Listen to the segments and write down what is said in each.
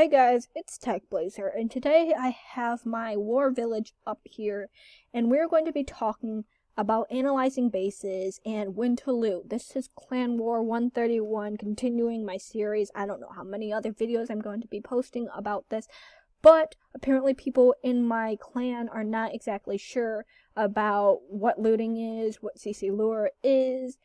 Hey guys, it's TechBlazer, and today I have my war village up here, and we're going to be talking about analyzing bases and when to loot. This is Clan War 131, continuing my series. I don't know how many other videos I'm going to be posting about this, but apparently people in my clan are not exactly sure about what looting is, what CC lure is,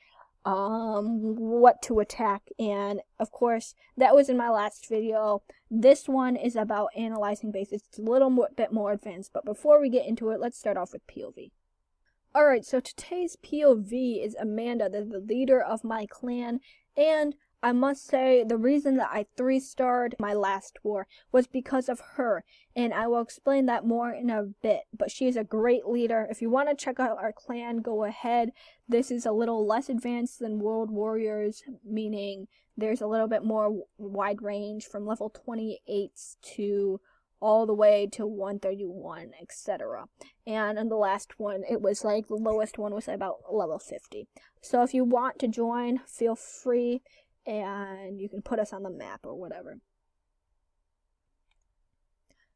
what to attack, and of course that was in my last video. This one is about analyzing bases. It's a little bit more advanced, but before we get into it, let's start off with POV. Alright, so today's POV is Amanda, the leader of my clan, and I must say the reason that I 3-starred my last war was because of her, and I will explain that more in a bit, but she is a great leader. If you want to check out our clan, go ahead. This is a little less advanced than World Warriors, meaning there's a little bit more wide range from level 28 to all the way to 131, etc. And in the last one, it was like the lowest one was about level 50. So if you want to join, feel free, and you can put us on the map or whatever.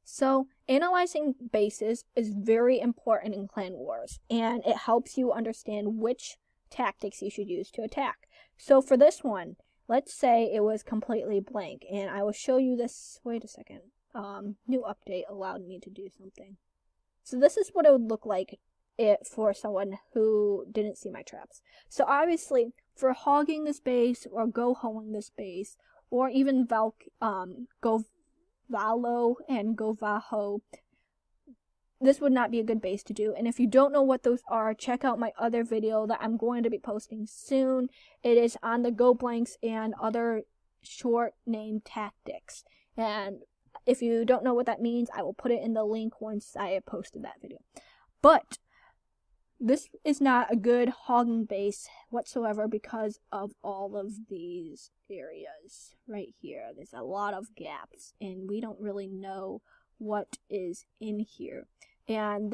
So analyzing bases is very important in clan wars, and it helps you understand which tactics you should use to attack. So for this one, let's say it was completely blank, and I will show you this. Wait a second. New update allowed me to do something. So this is what it would look like for someone who didn't see my traps. So obviously, for hogging this base or go-hoing this base, or even go valo and go vaho, this would not be a good base to do. And if you don't know what those are, check out my other video that I'm going to be posting soon. It is on the go blanks and other short name tactics. And if you don't know what that means, I will put it in the link once I have posted that video. But this is not a good hogging base whatsoever because of all of these areas right here. There's a lot of gaps, and we don't really know what is in here. And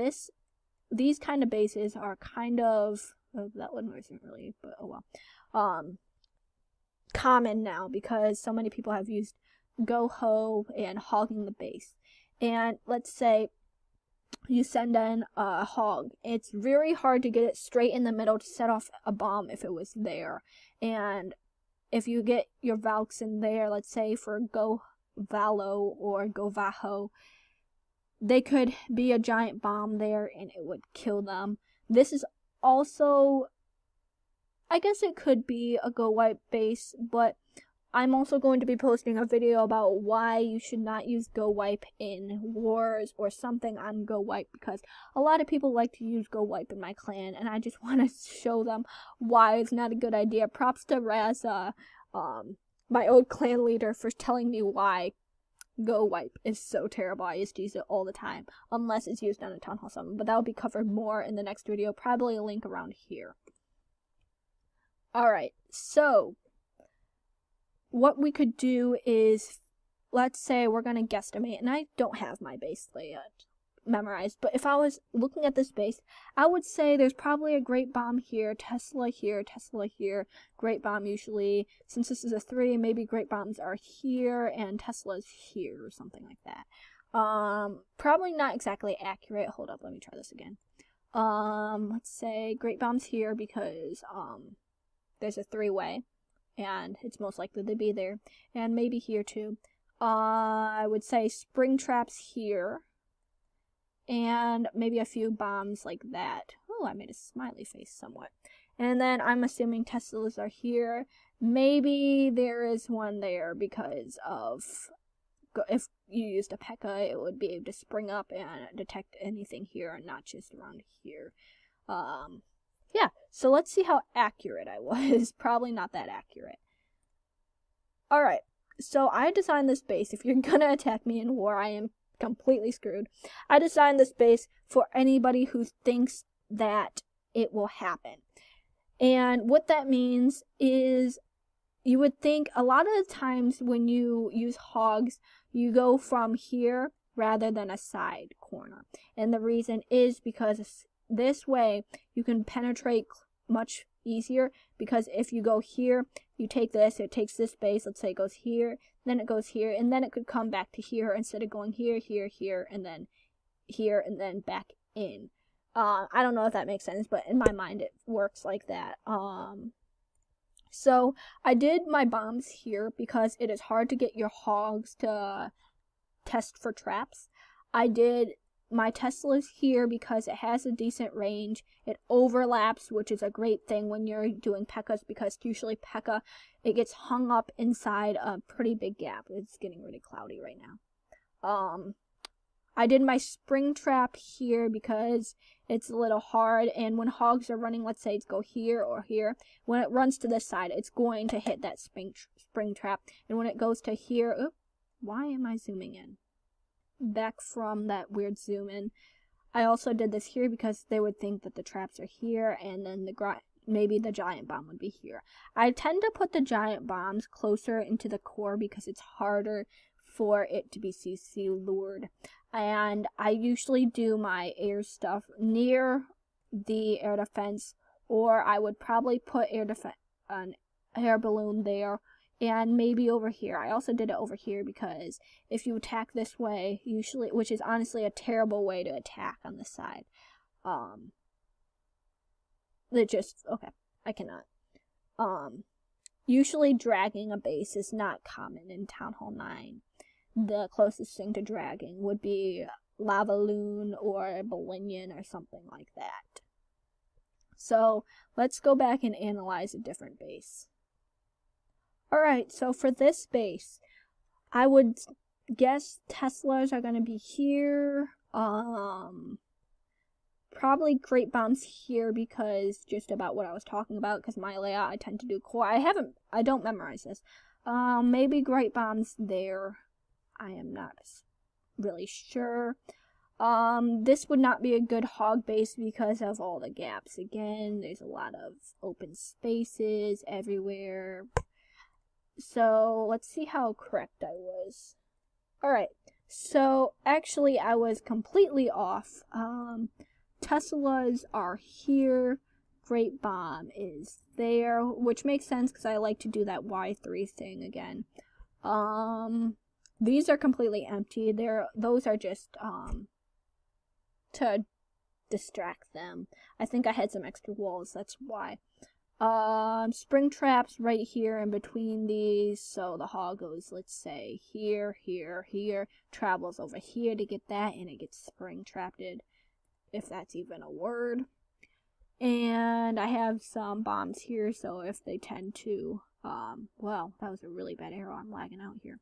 these kind of bases are kind of, that one wasn't really, but oh well, common now because so many people have used go-ho and hogging the base. And let's say you send in a hog. It's very hard to get it straight in the middle to set off a bomb if it was there. And if you get your Valks in there, let's say for go valo or go vaho, they could be a giant bomb there and it would kill them. This is also, I guess it could be a go wipe base, but I'm also going to be posting a video about why you should not use go wipe in wars or something on go wipe, because a lot of people like to use go wipe in my clan, and I just want to show them why it's not a good idea. Props to Raza, my old clan leader, for telling me why go wipe is so terrible. I used to use it all the time, unless it's used on a Town Hall summon, but that will be covered more in the next video, probably a link around here. Alright, so what we could do is, let's say we're going to guesstimate, and I don't have my base layout memorized, but if I was looking at this base, I would say there's probably a great bomb here, Tesla here, great bomb usually. Since this is a 3, maybe great bombs are here and Tesla's here or something like that. Probably not exactly accurate. Hold up, let me try this again. Let's say great bombs here because there's a 3-way. And it's most likely to be there. And maybe here too. I would say spring traps here. And maybe a few bombs like that. Oh, I made a smiley face somewhat. And then I'm assuming Teslas are here. Maybe there is one there because of, if you used a P.E.K.K.A, it would be able to spring up and detect anything here and not just around here. Yeah, so let's see how accurate I was. Probably not that accurate. Alright, so I designed this base. If you're gonna attack me in war, I am completely screwed. I designed this base for anybody who thinks that it will happen. And what that means is, you would think a lot of the times when you use hogs, you go from here rather than a side corner. And the reason is because this way you can penetrate much easier because if you go here, you take this, it takes this base, let's say it goes here, then it goes here, and then it could come back to here instead of going here, here, here, and then here, and then back in. I don't know if that makes sense, but in my mind it works like that. So I did my bombs here because it is hard to get your hogs to test for traps. I did my Teslas here because it has a decent range. It overlaps, which is a great thing when you're doing P.E.K.K.A.s, because usually P.E.K.K.A, it gets hung up inside a pretty big gap. It's getting really cloudy right now. I did my spring trap here because it's a little hard, and when hogs are running, let's say it's go here or here, when it runs to this side, it's going to hit that spring trap, and when it goes to here, oops, why am I zooming in? Back from that weird zoom in. I also did this here because they would think that the traps are here, and then maybe the giant bomb would be here. I tend to put the giant bombs closer into the core because it's harder for it to be CC lured. And I usually do my air stuff near the air defense, or I would probably put an air balloon there, and maybe over here. I also did it over here because if you attack this way, usually, which is honestly a terrible way to attack on this side, okay, I cannot. Usually dragging a base is not common in Town Hall 9. The closest thing to dragging would be Lava Loon or Bolinian or something like that. So let's go back and analyze a different base. Alright, so for this base, I would guess Teslas are going to be here. Probably Great Bombs here because just about what I was talking about, because my layout, I tend to do core. I don't memorize this. Maybe Great Bombs there. I am not really sure. This would not be a good hog base because of all the gaps. Again, there's a lot of open spaces everywhere. So let's see how correct I was. Alright, so actually I was completely off. Teslas are here. Great Bomb is there, which makes sense because I like to do that Y3 thing again. These are completely empty. Those are just to distract them. I think I had some extra walls, that's why. Spring traps right here in between these, so the hog goes, let's say, here, here, here, travels over here to get that, and it gets spring trapped, if that's even a word. And I have some bombs here, so if they tend to, well, that was a really bad arrow, I'm lagging out here.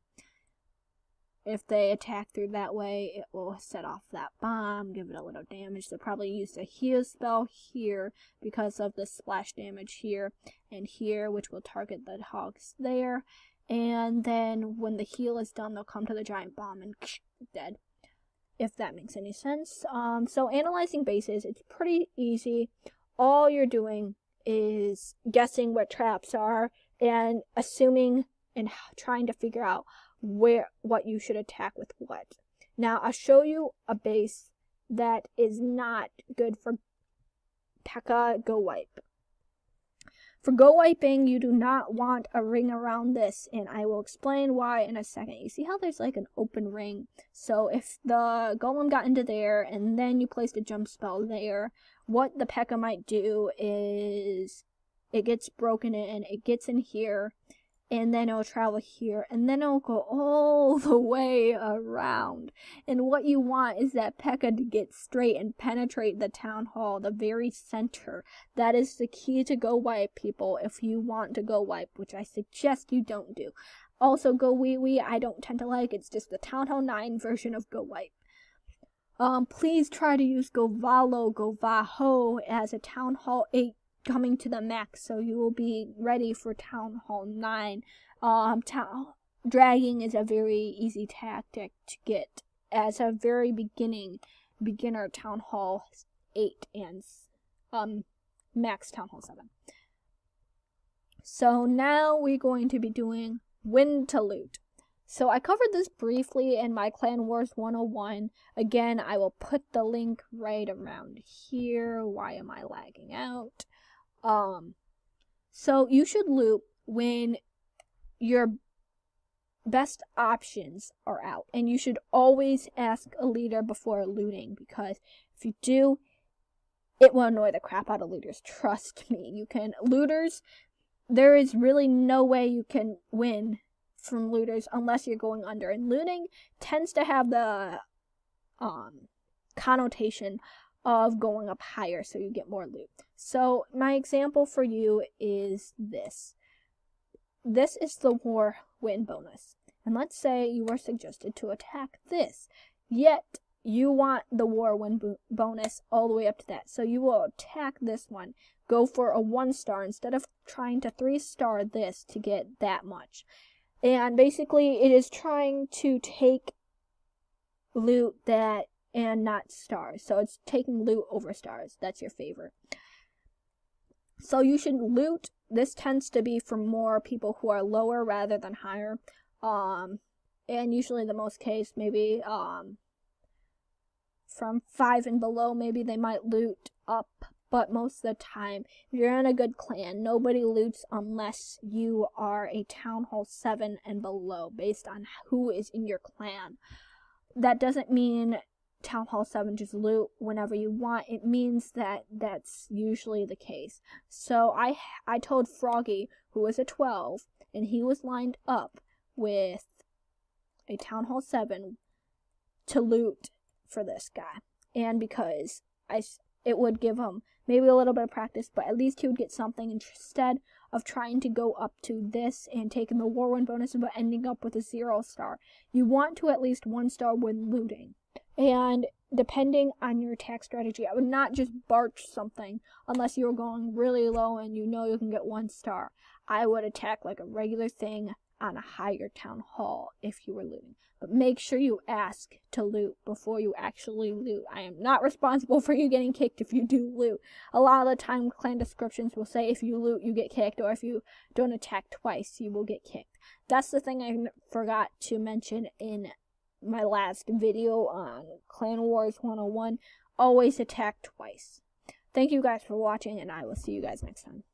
If they attack through that way, it will set off that bomb, give it a little damage. They'll probably use a heal spell here because of the splash damage here and here, which will target the hogs there. And then when the heal is done, they'll come to the giant bomb and dead, if that makes any sense. So analyzing bases, it's pretty easy. All you're doing is guessing what traps are and assuming and trying to figure out what you should attack with what. Now I'll show you a base that is not good for P.E.K.K.A. Go Wipe. For Go Wiping, you do not want a ring around this, and I will explain why in a second. You see how there's like an open ring? So if the golem got into there and then you placed a jump spell there, what the P.E.K.K.A. might do is it gets broken in, it gets in here, and then it'll travel here, and then it'll go all the way around. And what you want is that P.E.K.K.A. to get straight and penetrate the town hall, the very center. That is the key to Go Wipe, people, if you want to Go Wipe, which I suggest you don't do. Also, Go Wee Wee, I don't tend to like. It's just the Town Hall 9 version of Go Wipe. Please try to use Go Valo, Go Vaho as a Town Hall 8 coming to the max, so you will be ready for Town Hall 9. Dragging is a very easy tactic to get as a very beginner Town Hall 8 and max Town Hall 7. So now we're going to be doing Win to Loot. So I covered this briefly in my Clan Wars 101. Again, I will put the link right around here. Why am I lagging out? So you should loot when your best options are out, and you should always ask a leader before looting, because if you do, it will annoy the crap out of looters. Trust me. There is really no way you can win from looters unless you're going under, and looting tends to have the connotation of going up higher, so you get more loot. So my example for you is this. This is the war win bonus. And let's say you were suggested to attack this, yet you want the war win bonus all the way up to that. So you will attack this one, go for a 1-star instead of trying to 3-star this to get that much. And basically it is trying to take loot that and not stars. So it's taking loot over stars. That's your favorite. So you should loot. This tends to be for more people who are lower rather than higher. And usually the most case, maybe from 5 and below, maybe they might loot up. But most of the time, if you're in a good clan, nobody loots unless you are a Town Hall 7 and below, based on who is in your clan. That doesn't mean Town Hall 7 just loot whenever you want. It means that that's usually the case. So I told Froggy, who was a 12, and he was lined up with a Town Hall 7 to loot for this guy. And because it would give him maybe a little bit of practice, but at least he would get something instead of trying to go up to this and taking the war win bonus but ending up with a 0-star. You want to at least 1-star when looting. And depending on your attack strategy, I would not just barch something unless you were going really low and you know you can get 1 star. I would attack like a regular thing on a higher town hall if you were looting. But make sure you ask to loot before you actually loot. I am not responsible for you getting kicked if you do loot. A lot of the time, clan descriptions will say if you loot, you get kicked, or if you don't attack twice, you will get kicked. That's the thing I forgot to mention in my last video on Clan Wars 101. Always attack twice. Thank you guys for watching, and I will see you guys next time.